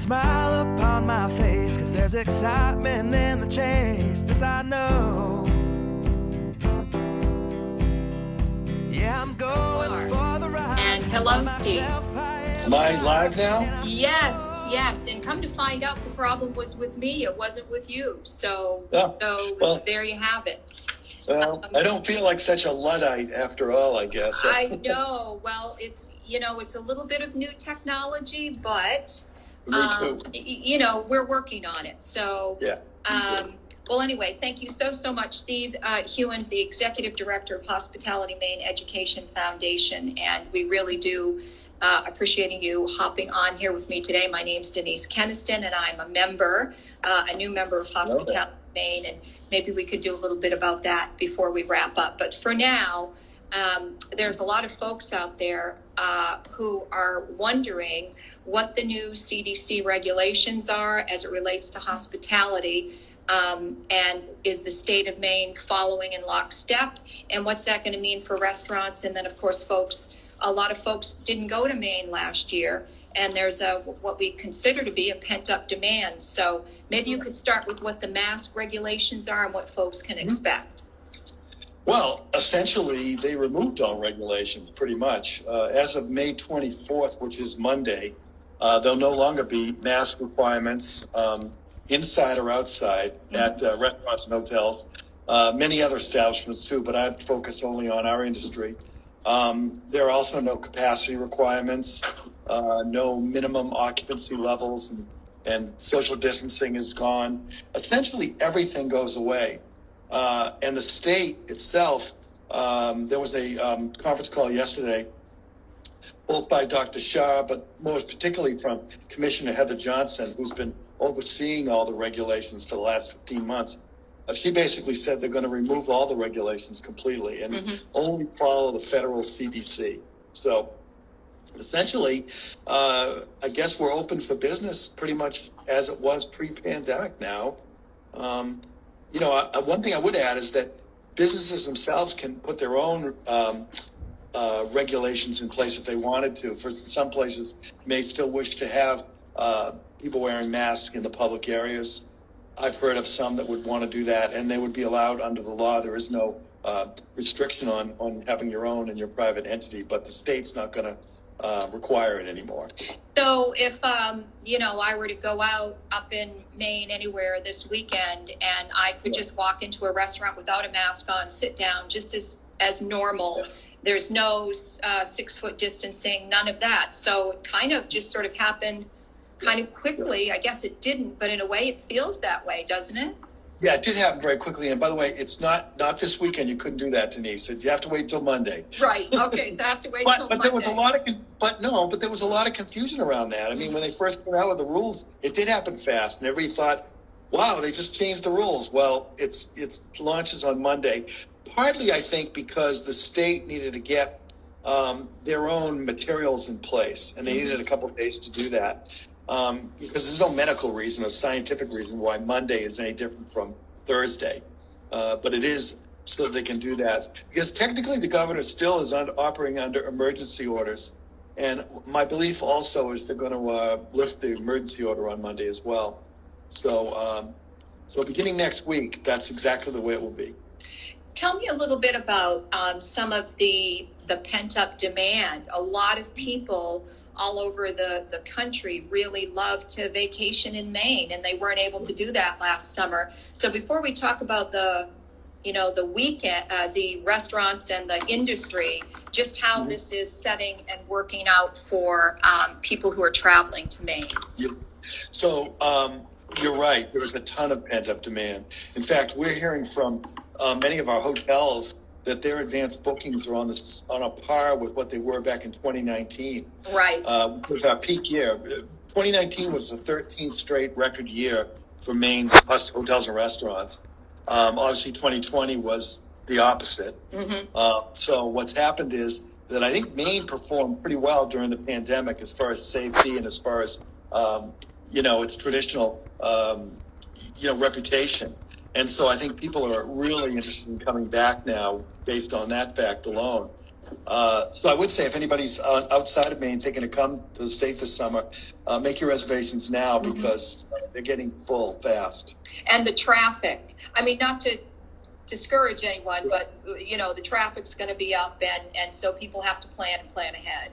smile upon my face, 'cause there's excitement in the chase, this I know. Yeah, I'm going for the ride. And hello, Steve. Am I live now? Yes. And come to find out, the problem was with me. It wasn't with you. So there you have it. Well, I don't feel like such a Luddite after all, I guess. I know. Well, it's a little bit of new technology, but Me too. We're working on it. So Yeah. Well, anyway, thank you so much, Steve Hewins, the Executive Director of Hospitality Maine Education Foundation, and we really do appreciating you hopping on here with me today. My name's Denise Keniston, and I'm a new member of Hospitality Maine, and maybe we could do a little bit about that before we wrap up. But for now, there's a lot of folks out there who are wondering what the new CDC regulations are as it relates to hospitality. And is the state of Maine following in lockstep? And what's that going to mean for restaurants? And then, of course, a lot of folks didn't go to Maine last year, and there's what we consider to be a pent-up demand. So maybe you could start with what the mask regulations are and what folks can expect. Well, essentially, they removed all regulations pretty much. As of May 24th, which is Monday, there'll no longer be mask requirements inside or outside at restaurants and hotels, many other establishments too, but I'd focus only on our industry. There are also no capacity requirements, no minimum occupancy levels, and social distancing is gone. Essentially, everything goes away. And the state itself, there was a conference call yesterday, both by Dr. Shah, but most particularly from Commissioner Heather Johnson, who's been overseeing all the regulations for the last 15 months. She basically said they're going to remove all the regulations completely and only follow the federal CDC. So essentially, I guess we're open for business pretty much as it was pre-pandemic now. One thing I would add is that businesses themselves can put their own regulations in place if they wanted to. For some places may still wish to have people wearing masks in the public areas. I've heard of some that would want to do that, and they would be allowed under the law. There is no restriction on having your own in your private entity, but the state's not going to require it anymore. So if, I were to go out up in Maine anywhere this weekend and I could just walk into a restaurant without a mask on, sit down just as normal, there's no 6-foot distancing, none of that. So it kind of just sort of happened kind of quickly. I guess it didn't, but in a way it feels that way, doesn't it? Yeah, it did happen very quickly. And by the way, it's not this weekend. You couldn't do that, Denise. You have to wait till Monday. Right. Okay. So I have to wait till Monday. But there was a lot of confusion around that. I mean, when they first came out with the rules, it did happen fast, and everybody thought, "Wow, they just changed the rules." Well, it launches on Monday. Partly, I think, because the state needed to get their own materials in place, and they needed a couple of days to do that. Because there's no medical reason or scientific reason why Monday is any different from Thursday. But it is so that they can do that. Because technically the governor still is operating under emergency orders. And my belief also is they're going to lift the emergency order on Monday as well. So beginning next week, that's exactly the way it will be. Tell me a little bit about some of the pent-up demand. A lot of people all over the country really love to vacation in Maine, and they weren't able to do that last summer. So before we talk about the weekend, the restaurants and the industry, just how this is setting and working out for people who are traveling to Maine. Yep. So you're right. There was a ton of pent-up demand. In fact, we're hearing from many of our hotels that their advanced bookings are on a par with what they were back in 2019. Right. It was our peak year. 2019 was the 13th straight record year for Maine's hotels and restaurants. Obviously, 2020 was the opposite. So what's happened is that I think Maine performed pretty well during the pandemic as far as safety and as far as, its traditional, reputation. And so I think people are really interested in coming back now based on that fact alone. So I would say if anybody's outside of Maine thinking to come to the state this summer, make your reservations now because they're getting full fast. And the traffic, I mean, not to discourage anyone, but the traffic's going to be up, and so people have to plan ahead.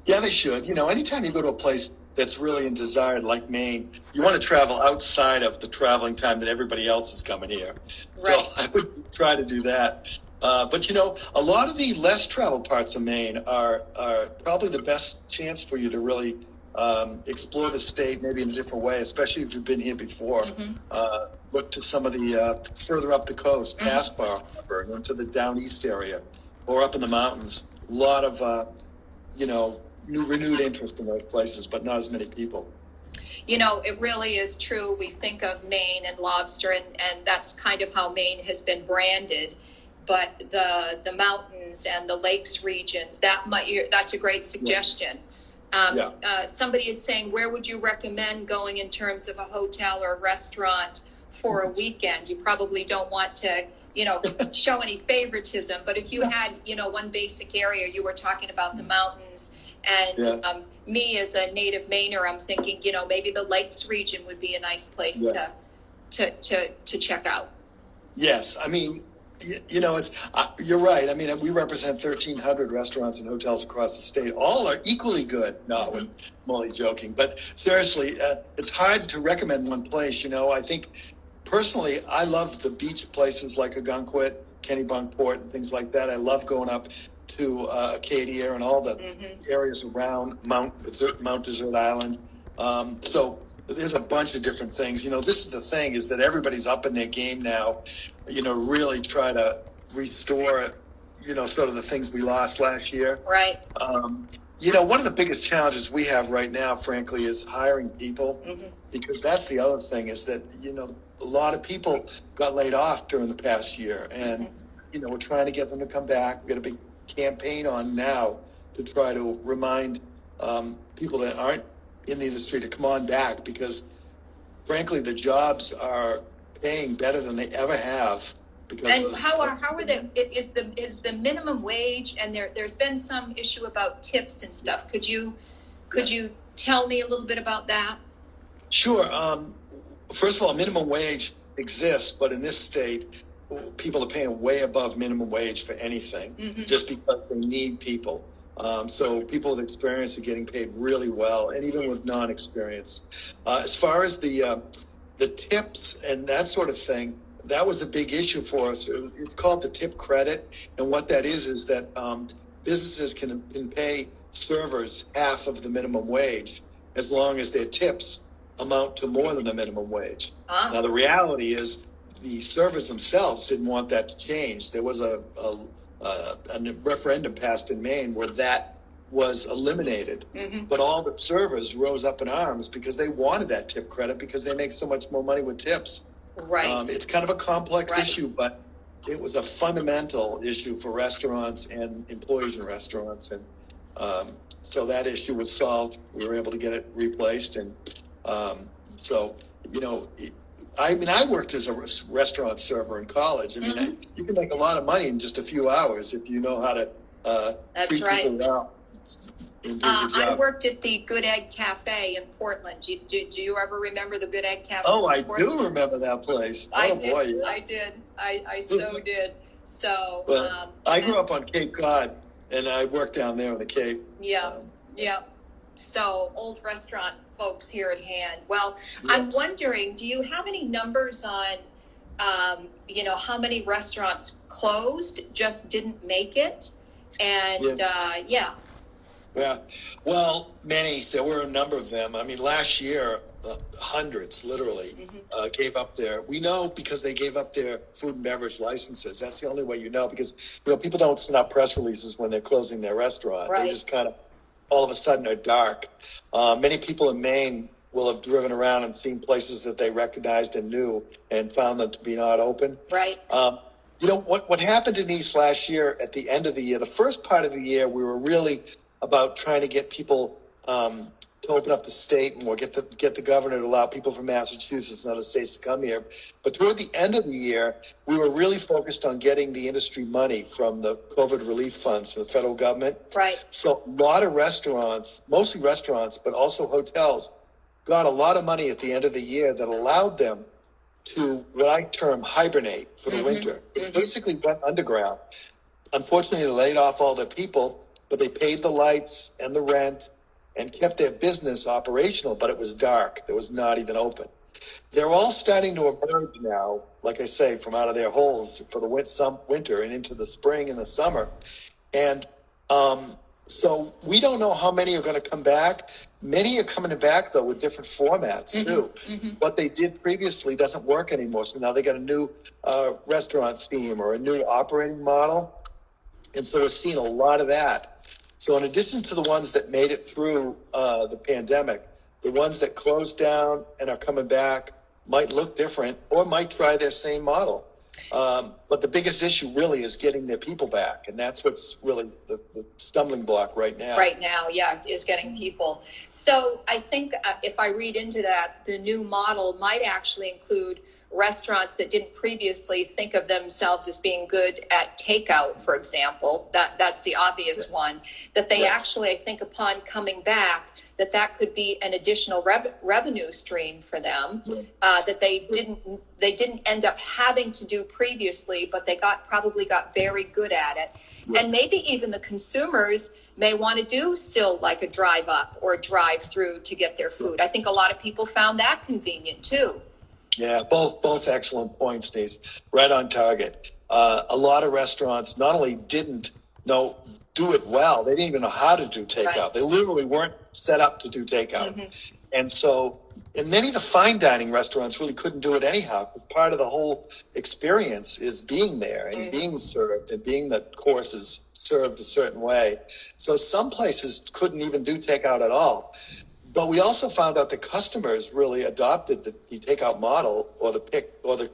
Yeah, they should. Anytime you go to a place that's really in desire like Maine, you want to travel outside of the traveling time that everybody else is coming here. So Right. I would try to do that. But a lot of the less traveled parts of Maine are probably the best chance for you to really explore the state maybe in a different way, especially if you've been here before. Look to some of the further up the coast, past Bar Harbor, into the down east area, or up in the mountains. A lot of renewed interest in those places, but not as many people. It really is true. We think of Maine and lobster, and that's kind of how Maine has been branded. But the mountains and the lakes regions, that's a great suggestion. Somebody is saying, where would you recommend going in terms of a hotel or a restaurant for a weekend? You probably don't want to, show any favoritism. But if you had, one basic area, you were talking about the mountains. And me as a native Mainer, I'm thinking, maybe the lakes region would be a nice place to check out. Yes, I mean, it's you're right. I mean, we represent 1,300 restaurants and hotels across the state. All are equally good. No, I'm only joking. But seriously, it's hard to recommend one place. I think personally, I love the beach places like Ogunquit, Kennebunkport, and things like that. I love going up to Acadia and all the areas around Mount Desert Island. So there's a bunch of different things. This is the thing, is that everybody's up in their game now, really try to restore, sort of the things we lost last year. Right. One of the biggest challenges we have right now, frankly, is hiring people, because that's the other thing, is that, a lot of people got laid off during the past year, and, we're trying to get them to come back. We've got a big campaign on now to try to remind people that aren't in the industry to come on back, because frankly the jobs are paying better than they ever have. And how are is the minimum wage, and there's been some issue about tips and stuff. Could you tell me a little bit about that? Sure. First of all, minimum wage exists, but in this state people are paying way above minimum wage for anything, just because they need people. So people with experience are getting paid really well, and even with non-experienced. As far as the tips and that sort of thing, that was the big issue for us. It's called the tip credit, and what that is that businesses can pay servers half of the minimum wage as long as their tips amount to more than the minimum wage. Now the reality is the servers themselves didn't want that to change. There was a referendum passed in Maine where that was eliminated, but all the servers rose up in arms because they wanted that tip credit because they make so much more money with tips. Right. It's kind of a complex issue, but it was a fundamental issue for restaurants and employees in restaurants, and so that issue was solved. We were able to get it replaced, and I worked as a restaurant server in college. I mean, you can make a lot of money in just a few hours if you know how to treat people well. I worked at the Good Egg Cafe in Portland. Do you ever remember the Good Egg Cafe? Oh, I do remember that place. I did. I so did. So I grew up on Cape Cod, and I worked down there on the Cape. Yeah. So old restaurant folks here at hand. Well, yes. I'm wondering, do you have any numbers on, how many restaurants closed, just didn't make it? And Yeah, well, many. There were a number of them. I mean, last year, hundreds, literally, gave up we know because they gave up their food and beverage licenses. That's the only way because, people don't send out press releases when they're closing their restaurant. Right. They just kind of, all of a sudden, are dark. Many people in Maine will have driven around and seen places that they recognized and knew and found them to be not open. Right. What happened, Denise, last year at the end of the year, the first part of the year, we were really about trying to get people to to open up the state more, get the governor to allow people from Massachusetts and other states to come here. But toward the end of the year, we were really focused on getting the industry money from the COVID relief funds from the federal government. Right. So a lot of restaurants, mostly restaurants, but also hotels, got a lot of money at the end of the year that allowed them to what I term hibernate for the winter. It basically went underground. Unfortunately, they laid off all their people, but they paid the lights and the rent and kept their business operational, but it was dark. It was not even open. They're all starting to emerge now, like I say, from out of their holes for the winter and into the spring and the summer. And so we don't know how many are going to come back. Many are coming back, though, with different formats, too. What they did previously doesn't work anymore. So now they got a new restaurant theme or a new operating model. And so we're seeing a lot of that. So in addition to the ones that made it through the pandemic, the ones that closed down and are coming back might look different or might try their same model. But the biggest issue really is getting their people back. And that's what's really the stumbling block right now. Right now, yeah, is getting people. So I think if I read into that, the new model might actually include restaurants that didn't previously think of themselves as being good at takeout, for example. That's the obvious one. That they actually, I think, upon coming back, that could be an additional revenue stream for them that they didn't end up having to do previously, but they probably got very good at it. And maybe even the consumers may want to do still like a drive up or a drive through to get their food. I think a lot of people found that convenient too. Yeah, both excellent points, Denise. Right on target. A lot of restaurants not only didn't do it well, they didn't even know how to do takeout. Right. They literally weren't set up to do takeout. And so, and many of the fine dining restaurants really couldn't do it anyhow, because part of the whole experience is being there and being served and being the courses served a certain way. So some places couldn't even do takeout at all. But we also found out that customers really adopted the takeout model or the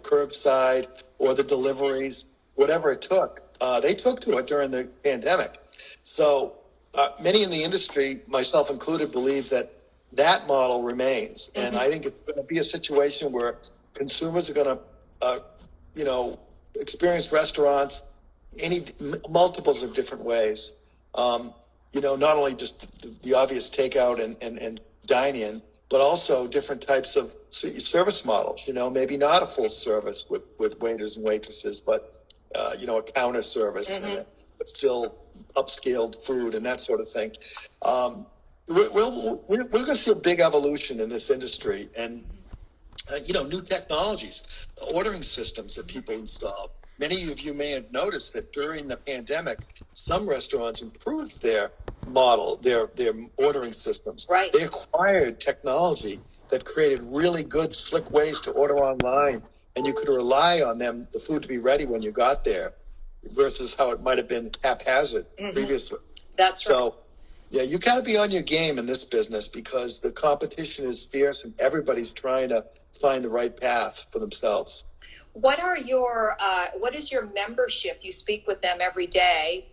curbside or the deliveries, whatever it took. They took to it during the pandemic. So many in the industry, myself included, believe that model remains. And I think it's going to be a situation where consumers are going to, experience restaurants multiples of different ways. Not only just the obvious takeout and dine-in, but also different types of service models, maybe not a full service with waiters and waitresses, but, a counter service, but still upscaled food and that sort of thing. We're going to see a big evolution in this industry and, new technologies, ordering systems that people install. Many of you may have noticed that during the pandemic, some restaurants improved their model, their ordering systems. Right. They acquired technology that created really good, slick ways to order online, and you could rely on the food to be ready when you got there, versus how it might have been haphazard previously. That's right. So, yeah, you got to be on your game in this business because the competition is fierce and everybody's trying to find the right path for themselves. What is your membership? You speak with them every day,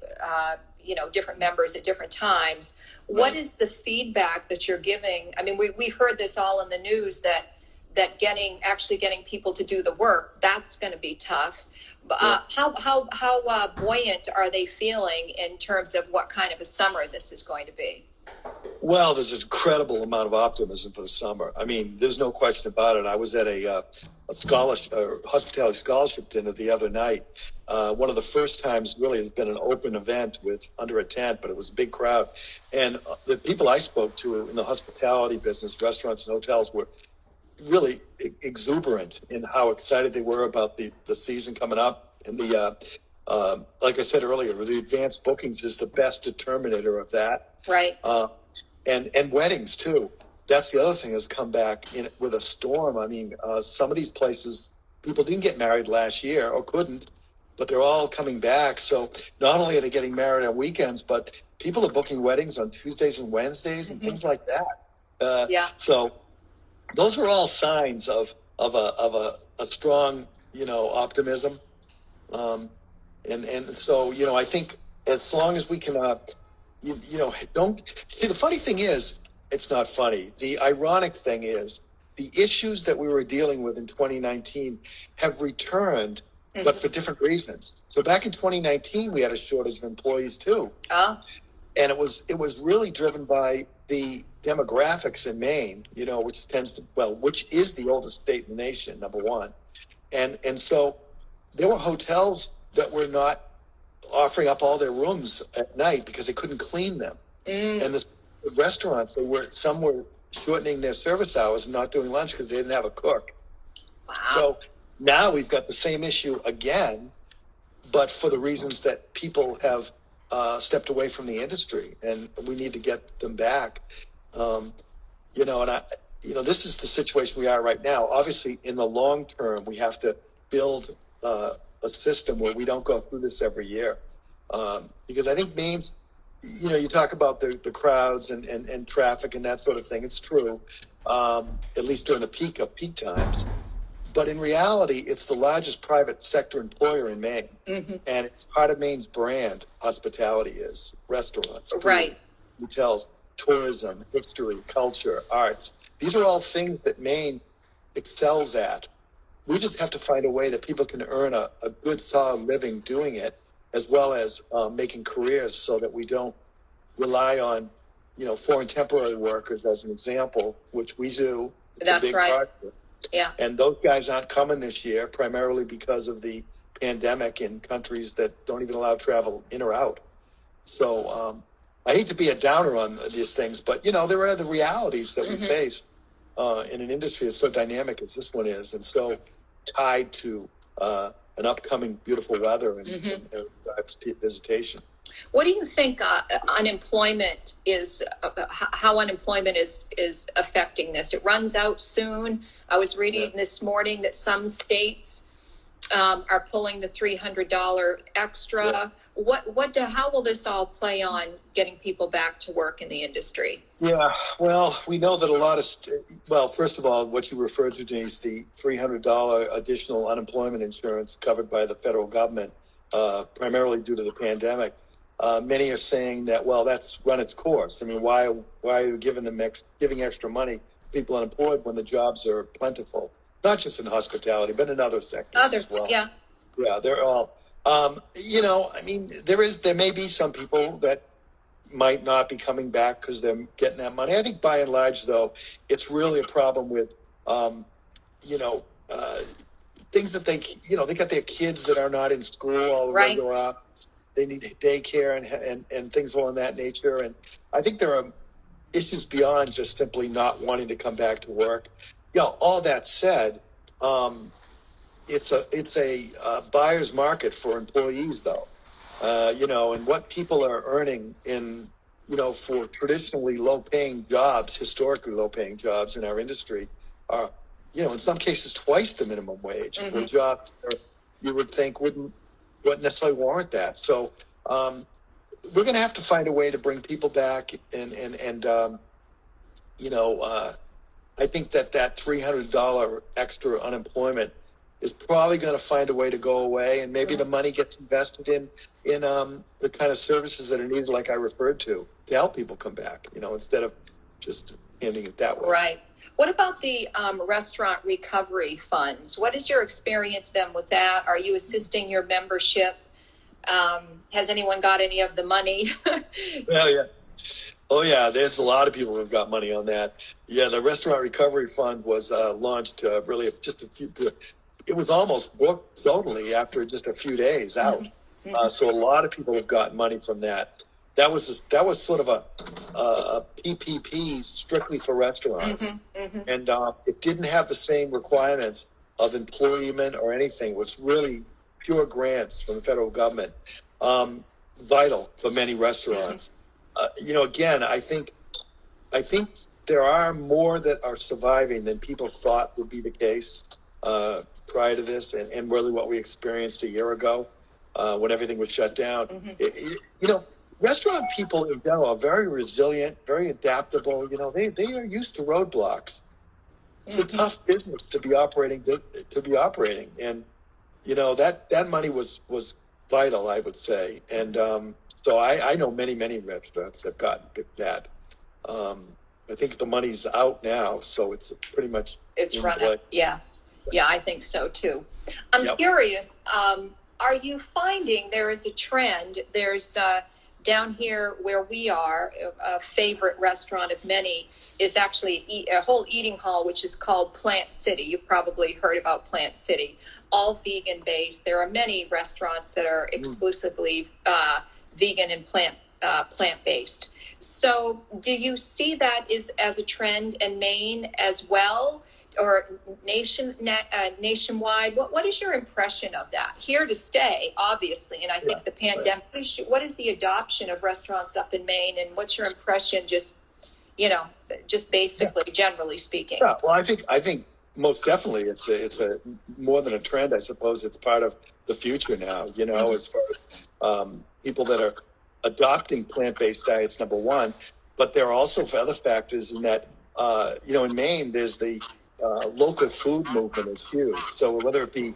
different members at different times. What is the feedback that you're giving? I mean, we've heard this all in the news that getting people to do the work, that's going to be tough. How buoyant are they feeling in terms of what kind of a summer this is going to be? Well, there's an incredible amount of optimism for the summer. I mean, there's no question about it. I was at a hospitality scholarship dinner the other night. One of the first times really has been an open event with under a tent, but it was a big crowd. And the people I spoke to in the hospitality business, restaurants and hotels, were really exuberant in how excited they were about the season coming up. And like I said earlier, the advanced bookings is the best determinator of that. Right. And weddings too. That's the other thing that's come back with a storm. I mean, some of these places, people didn't get married last year or couldn't, but they're all coming back. So not only are they getting married on weekends, but people are booking weddings on Tuesdays and Wednesdays and things like that. So those are all signs of a strong, optimism. And so, I think as long as we can, don't see, the funny thing is, it's not funny. The ironic thing is the issues that we were dealing with in 2019 have returned, but for different reasons. So back in 2019, we had a shortage of employees too. Oh, And it was really driven by the demographics in Maine, which is the oldest state in the nation, number one. And so there were hotels that were not offering up all their rooms at night because they couldn't clean them. And the restaurants, some were shortening their service hours and not doing lunch because they didn't have a cook. wow. So now we've got the same issue again, but for the reasons that people have stepped away from the industry, and we need to get them back. This is the situation we are right now. Obviously, in the long term, we have to build a system where we don't go through this every year, because I think Maine's, you talk about the crowds and traffic and that sort of thing. It's true, at least during the peak times. But in reality, it's the largest private sector employer in Maine. And it's part of Maine's brand. Hospitality is restaurants, food, Right. hotels, tourism, history, culture, arts. These are all things that Maine excels at. We just have to find a way that people can earn a good, solid living doing it, as well as making careers, so that we don't rely on, foreign temporary workers as an example, which we do. It's That's a big right. project. Yeah. And those guys aren't coming this year, primarily because of the pandemic in countries that don't even allow travel in or out. So I hate to be a downer on these things, but, there are the realities that we face in an industry that's so dynamic as this one is, and so tied to an upcoming beautiful weather and visitation. What do you think unemployment is, how unemployment is affecting this? It runs out soon. I was reading this morning that some states are pulling the $300 extra. Yeah. How will this all play on getting people back to work in the industry? Yeah, well, we know that a lot of, first of all, what you referred to, Denise, the $300 additional unemployment insurance covered by the federal government, primarily due to the pandemic. Many are saying that, that's run its course. I mean, why are you giving extra money to people unemployed when the jobs are plentiful? Not just in hospitality, but in other sectors as well. Yeah. Yeah, they're all. There may be some people that might not be coming back because they're getting that money. I think by and large, though, it's really a problem with, things that they got their kids that are not in school all the regular hours. They need daycare and things along that nature. And I think there are issues beyond just simply not wanting to come back to work. All that said, it's a buyer's market for employees, though. And what people are earning in, for traditionally low-paying jobs, historically low-paying jobs in our industry are, in some cases twice the minimum wage for jobs that you would think wouldn't necessarily warrant that. So we're going to have to find a way to bring people back, and I think that $300 extra unemployment is probably going to find a way to go away, and maybe the money gets invested in the kind of services that are needed, like I referred to help people come back, instead of just handing it that way. Right. What about the restaurant recovery funds? What has your experience been with that? Are you assisting your membership? Has anyone got any of the money? Oh yeah, there's a lot of people who've got money on that. Yeah, the Restaurant Recovery Fund was launched really just a few. It was almost booked totally after just a few days out. So a lot of people have gotten money from that. That was sort of a PPP strictly for restaurants, and it didn't have the same requirements of employment or anything. It was really pure grants from the federal government. Vital for many restaurants. Again, I think there are more that are surviving than people thought would be the case prior to this, and really what we experienced a year ago when everything was shut down. Restaurant people in general are very resilient, very adaptable. They are used to roadblocks. It's a tough business to be operating, and that money was vital, I would say. And so I know many restaurants have gotten that. I think the money's out now, so it's pretty much It's in run play. up. Yes. Yeah, I think so too. I'm Yep. curious, are you finding there is a trend? There's down here where we are, a favorite restaurant of many is actually a whole eating hall, which is called Plant City. You've probably heard about Plant City, all vegan based. There are many restaurants that are exclusively vegan and plant based. So do you see that as a trend in Maine as well, or nationwide? What is your impression of that? Here to stay, obviously, and I think the pandemic. What is the adoption of restaurants up in Maine, and what's your impression? Just basically, generally speaking. Yeah, well, I think most definitely it's a more than a trend. I suppose it's part of the future now. As far as people that are adopting plant-based diets, number one, but there are also other factors in that. In Maine, there's the local food movement is huge. So whether it be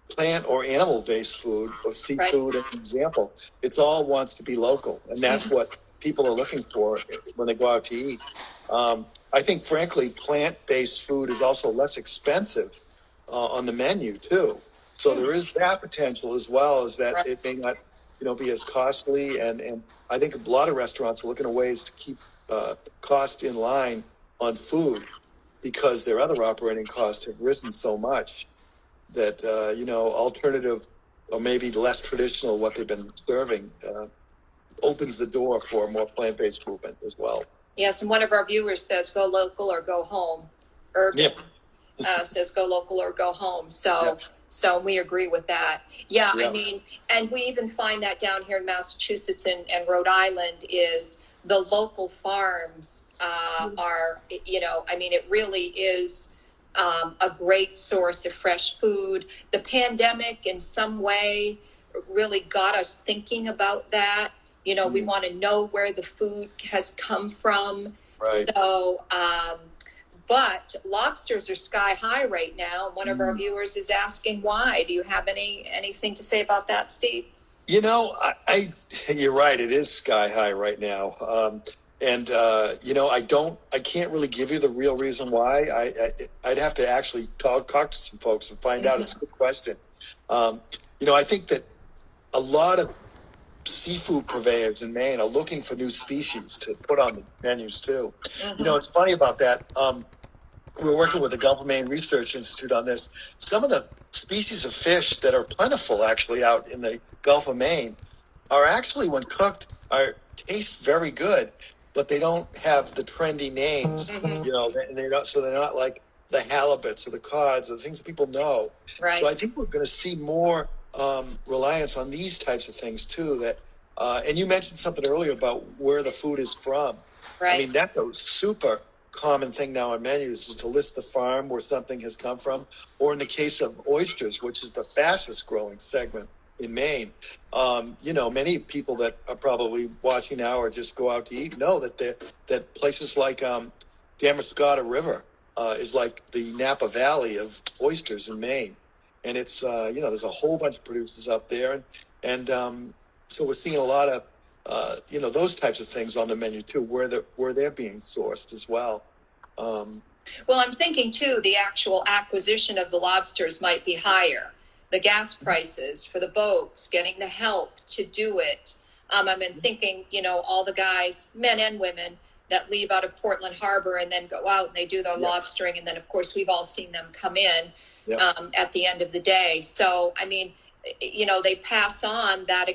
plant or animal-based food or seafood, as an example, it's all wants to be local, and that's what people are looking for when they go out to eat. I think, frankly, plant-based food is also less expensive on the menu too. So there is that potential as well as that it may not, be as costly. And I think a lot of restaurants are looking at ways to keep cost in line on food because their other operating costs have risen so much that, alternative or maybe less traditional what they've been serving opens the door for a more plant-based movement as well. Yes, and one of our viewers says, go local or go home. Urban says, go local or go home. So we agree with that. Yeah, I mean, and we even find that down here in Massachusetts and Rhode Island is the local farms are, it really is a great source of fresh food. The pandemic in some way really got us thinking about that. We want to know where the food has come from. Right. So, but lobsters are sky high right now. One of our viewers is asking why. Do you have anything to say about that, Steve? You're right. It is sky high right now. I can't really give you the real reason why. I'd have to actually talk to some folks and find out. It's a good question. I think that a lot of seafood purveyors in Maine are looking for new species to put on the menus too. It's funny about that. We're working with the Gulf of Maine Research Institute on this. Some of the species of fish that are plentiful actually out in the Gulf of Maine are actually, when cooked, taste very good, but they don't have the trendy names. And they're not like the halibuts or the cods or the things that people know. Right. So I think we're going to see more reliance on these types of things too. That and you mentioned something earlier about where the food is from. Right. I mean, that's a super common thing now on menus is to list the farm where something has come from, or in the case of oysters, which is the fastest growing segment in Maine. Many people that are probably watching now or just go out to eat know that places like Damascotta River is like the Napa Valley of oysters in Maine. And it's, there's a whole bunch of producers up there. And so we're seeing a lot of, those types of things on the menu too, where they're being sourced as well. Well, I'm thinking too, the actual acquisition of the lobsters might be higher. The gas prices for the boats, getting the help to do it. I've been thinking, all the guys, men and women, that leave out of Portland Harbor and then go out and they do their lobstering. And then, of course, we've all seen them come in at the end of the day. So, I mean, they pass on that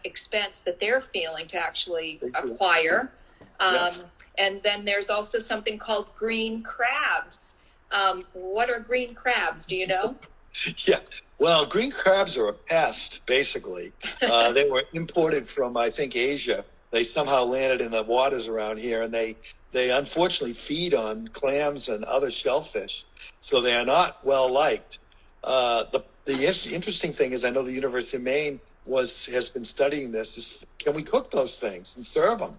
expense that they're feeling to actually acquire. And then there's also something called green crabs. What are green crabs? Do you know? Yeah. Well, green crabs are a pest, basically. They were imported from, I think, Asia. They somehow landed in the waters around here, and they unfortunately feed on clams and other shellfish. So they are not well liked. The interesting thing is, I know the University of Maine has been studying this. Is can we cook those things and serve them?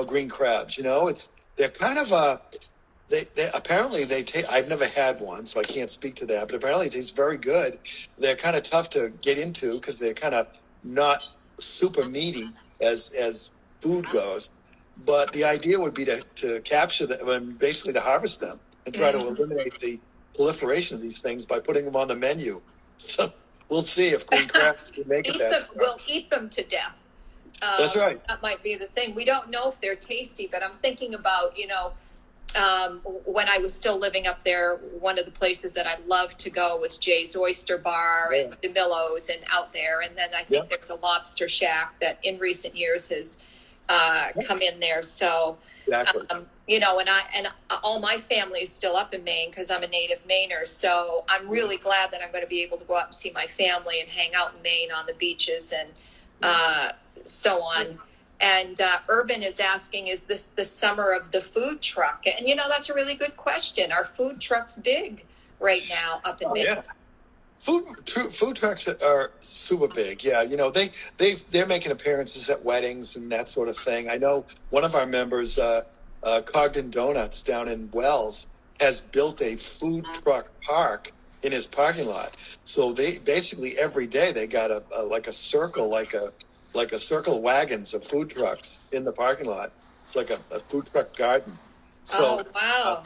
Green crabs. They're kind of they taste. I've never had one, so I can't speak to that. But apparently, it tastes very good. They're kind of tough to get into because they're kind of not super meaty as food goes. But the idea would be to capture them and basically to harvest them and try to eliminate the proliferation of these things by putting them on the menu. So we'll see if Queen Crafts can make it that far. We'll eat them to death. That's right. That might be the thing. We don't know if they're tasty, but I'm thinking about, when I was still living up there, one of the places that I loved to go was Jay's Oyster Bar and DeMillo's and out there. And then I think there's a Lobster Shack that in recent years has come in there. So, exactly. And all my family is still up in Maine because I'm a native Mainer. So I'm really glad that I'm going to be able to go out and see my family and hang out in Maine on the beaches and so on. And Urban is asking, is this the summer of the food truck? And, that's a really good question. Are food trucks big right now up in Maine? Yeah. Food trucks are super big. Yeah. They're making appearances at weddings and that sort of thing. I know one of our members, Cogden Donuts down in Wells, has built a food truck park in his parking lot. So they basically every day they got a circle, like a circle of wagons of food trucks in the parking lot. It's like a food truck garden. So, wow.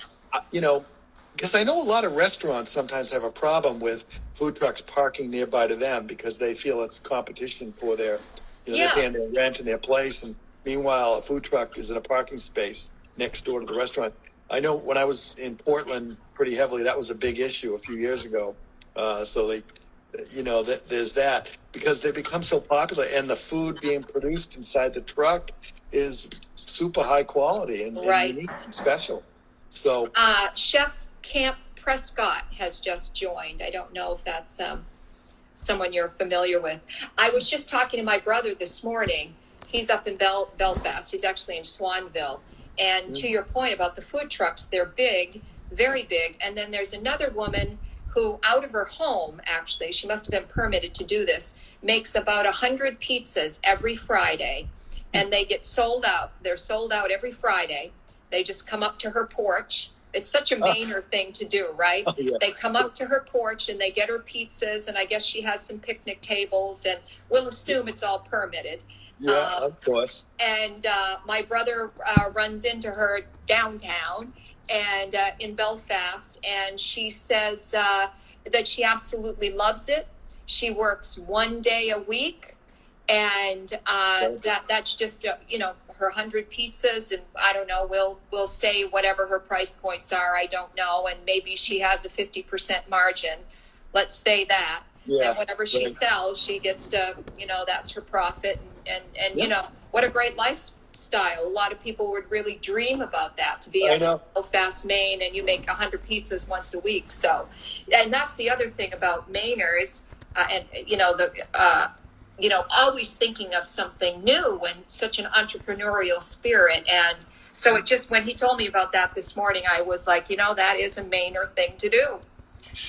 Because I know a lot of restaurants sometimes have a problem with food trucks parking nearby to them because they feel it's competition for their, they're paying their rent in their place. And meanwhile, a food truck is in a parking space next door to the restaurant. I know when I was in Portland pretty heavily, that was a big issue a few years ago. So they, there's that because they become so popular and the food being produced inside the truck is super high quality and unique and special. So Chef Camp Prescott has just joined. I don't know if that's someone you're familiar with. I was just talking to my brother this morning. He's up in Belfast. He's actually in Swanville. And to your point about the food trucks, they're big, very big. And then there's another woman who, out of her home, actually, she must have been permitted to do this, makes about 100 pizzas every Friday. And they get sold out. They're sold out every Friday. They just come up to her porch. It's such a Mainer thing to do, right? Oh, yeah. They come up to her porch and they get her pizzas, and I guess she has some picnic tables, and we'll assume it's all permitted. Yeah, of course. And my brother runs into her downtown and in Belfast, and she says that she absolutely loves it. She works one day a week, and that's just her 100 pizzas, and I don't know, we'll say whatever her price points are, I don't know, and maybe she has a 50% margin, let's say that. Yeah, and whatever she sells, she gets to, that's her profit, and what a great lifestyle. A lot of people would really dream about that, to be in Belfast, Maine, and you make 100 pizzas once a week. So, and that's the other thing about Mainers, always thinking of something new and such an entrepreneurial spirit. And so it just, when he told me about that this morning, I was like, that is a Mainer thing to do.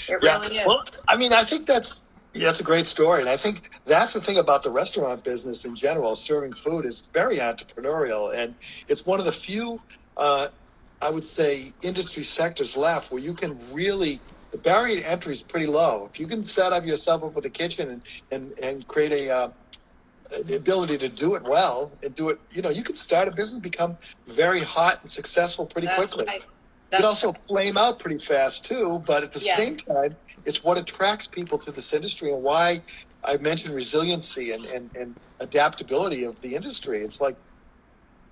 It really is. Well, I mean, I think that's a great story. And I think that's the thing about the restaurant business in general. Serving food is very entrepreneurial. And it's one of the few, I would say, industry sectors left where you can really, the barrier to entry is pretty low. If you can set up yourself up with a kitchen and create the ability to do it well and do it, you can start a business, become very hot and successful pretty quickly. Right. You can also flame out pretty fast too, but at the same time, it's what attracts people to this industry and why I mentioned resiliency and adaptability of the industry. It's like,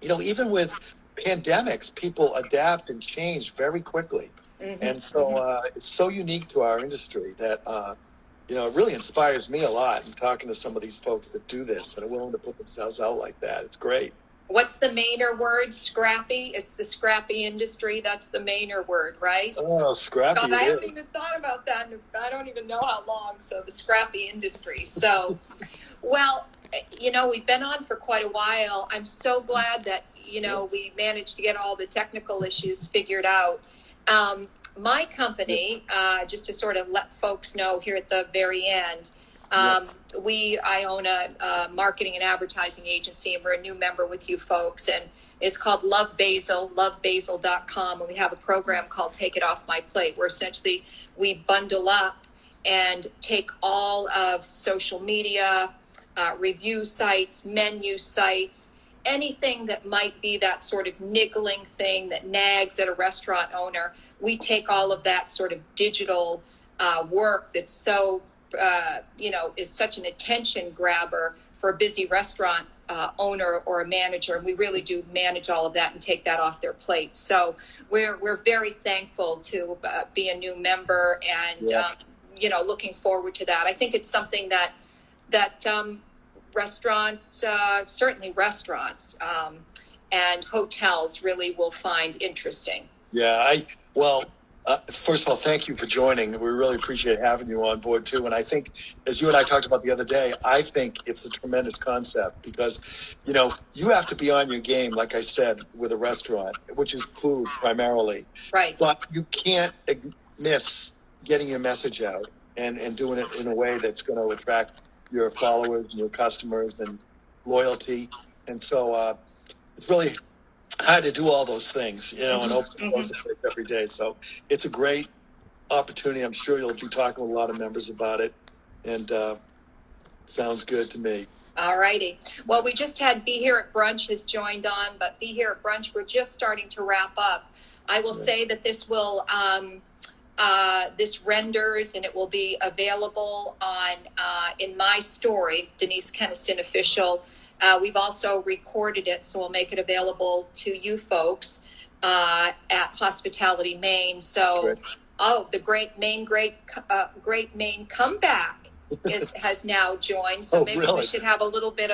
even with pandemics, people adapt and change very quickly. Mm-hmm. And so it's so unique to our industry that, it really inspires me a lot in talking to some of these folks that do this and are willing to put themselves out like that. It's great. What's the Mainer word? Scrappy? It's the scrappy industry. That's the Mainer word, right? Oh, scrappy. God, I haven't even thought about that. I don't even know how long. So the scrappy industry. So, well, we've been on for quite a while. I'm so glad that, we managed to get all the technical issues figured out. My company, just to sort of let folks know here at the very end, I own a marketing and advertising agency, and we're a new member with you folks, and it's called Love Basil, lovebasil.com, and we have a program called Take It Off My Plate, where essentially we bundle up and take all of social media, review sites, menu sites, anything that might be that sort of niggling thing that nags at a restaurant owner, we take all of that sort of digital work that's so, is such an attention grabber for a busy restaurant owner or a manager, and we really do manage all of that and take that off their plate. So we're very thankful to be a new member, and looking forward to that. I think it's something that restaurants, certainly restaurants, and hotels really will find interesting. Yeah, first of all, thank you for joining. We really appreciate having you on board too. And I think, as you and I talked about the other day, I think it's a tremendous concept because, you have to be on your game, like I said, with a restaurant, which is food primarily. Right. But you can't miss getting your message out and doing it in a way that's going to attract your followers and your customers and loyalty. And so it's really hard to do all those things, and open those every day. So it's a great opportunity. I'm sure you'll be talking with a lot of members about it, and sounds good to me. All righty. Well, we just had Be Here at Brunch has joined on, but Be Here at Brunch, we're just starting to wrap up. I will say that this will, this renders and it will be available on, in my story, Denise Keniston Official. We've also recorded it, so we'll make it available to you folks at Hospitality Maine. So, the Great Maine Comeback has now joined. So maybe we should have a little bit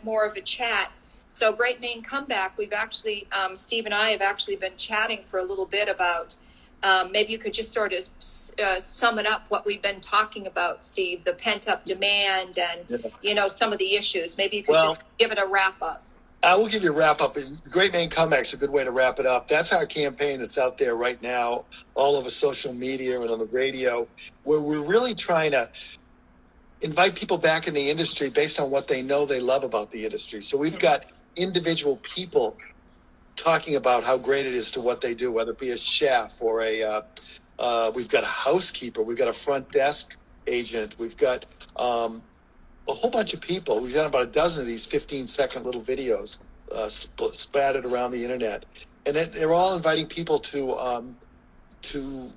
more of a chat. So Great Maine Comeback, we've actually, Steve and I have actually been chatting for a little bit about. Maybe you could just sort of sum it up what we've been talking about, Steve, the pent-up demand and, some of the issues. Maybe you could just give it a wrap-up. I will give you a wrap-up. The Great Maine Comeback is a good way to wrap it up. That's our campaign that's out there right now, all over social media and on the radio, where we're really trying to invite people back in the industry based on what they know they love about the industry. So we've got individual people talking about how great it is to what they do, whether it be a chef or we've got a housekeeper, we've got a front desk agent, we've got a whole bunch of people. We've done about a dozen of these 15-second little videos spattered around the internet, and they're all inviting people to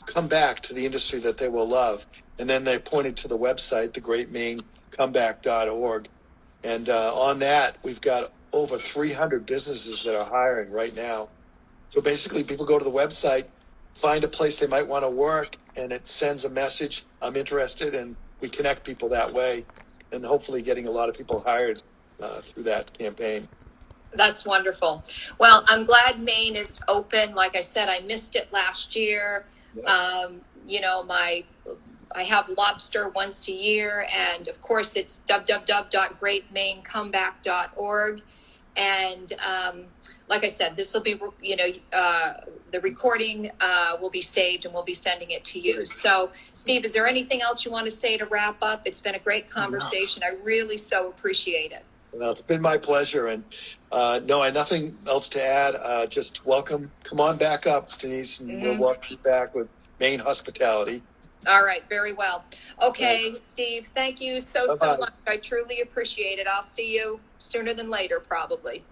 come back to the industry that they will love. And then they pointed to the website, thegreatmainecomeback.org, and on that we've got over 300 businesses that are hiring right now. So basically people go to the website, find a place they might want to work, and it sends a message, I'm interested, and we connect people that way, and hopefully getting a lot of people hired through that campaign. That's wonderful. Well, I'm glad Maine is open. Like I said, I missed it last year. Yeah. I have lobster once a year, and of course it's www.greatmainecomeback.org. And like I said, this will be, the recording will be saved and we'll be sending it to you. So, Steve, is there anything else you want to say to wrap up? It's been a great conversation. I really so appreciate it. Well, it's been my pleasure. And no, I have nothing else to add. Just welcome. Come on back up, Denise, and we'll welcome you back with Maine hospitality. All right. Very well. Okay, Steve, thank you so much. I truly appreciate it. I'll see you sooner than later, probably.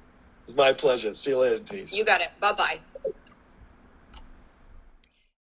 It's my pleasure. See you later, Denise. You got it. Bye-bye.